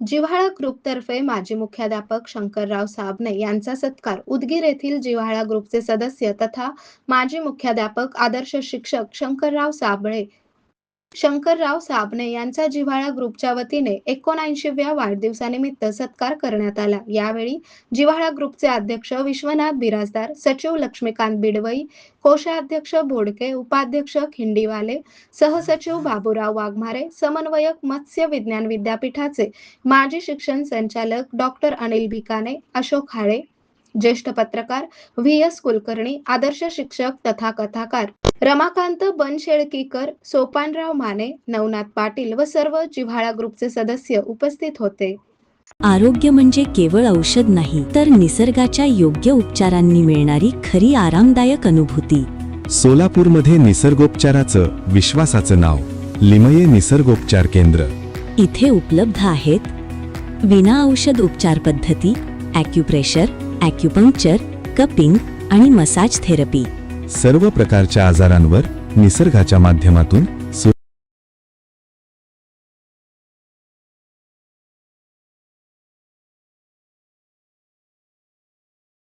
जिव्हाळा ग्रुपतर्फे माजी मुख्याध्यापक शंकरराव साबणे यांचा सत्कार. उदगीर येथील जिव्हाळा ग्रुपचे सदस्य तथा माजी मुख्याध्यापक आदर्श शिक्षक शंकरराव साबणे यांचा जिव्हाळा ग्रुपच्या वतीने 79व्या वाढदिवसानिमित्त सत्कार करण्यात आला. यावेळी जिव्हाळा ग्रुपचे अध्यक्ष विश्वनाथ बिराजदार, सचिव लक्ष्मीकांत बिडवई, कोषाध्यक्ष बोडके, उपाध्यक्ष खिंडीवाले, सहसचिव बाबूराव वाघमारे, समन्वयक मत्स्य विज्ञान विद्यापीठाचे माजी शिक्षण संचालक डॉक्टर अनिल भिकाणे, अशोक हाळे, ज्येष्ठ पत्रकार व्ही.एस. कुलकर्णी, आदर्श शिक्षक तथा कथाकार रमाकांत बनशेळकीकर, सोपानराव माने, नवनाथ पाटील व सर्व जिव्हाळा ग्रुपचे सदस्य उपस्थित होते. आरोग्य म्हणजे केवळ औषध नाही, तर निसर्गाच्या योग्य उपचारांनी मिळणारी खरी आरामदायक अनुभूती. सोलापूरमध्ये निसर्गोपचाराचं विश्वासाचं नाव लिमये निसर्गोपचार केंद्र. इथे उपलब्ध आहेत विना औषध उपचार पद्धती, ॲक्युप्रेशर, ॲक्युपंक्चर, कपिंग आणि मसाज थेरपी. सर्व प्रकारच्या आजारांवर निसर्गाच्या माध्यमातून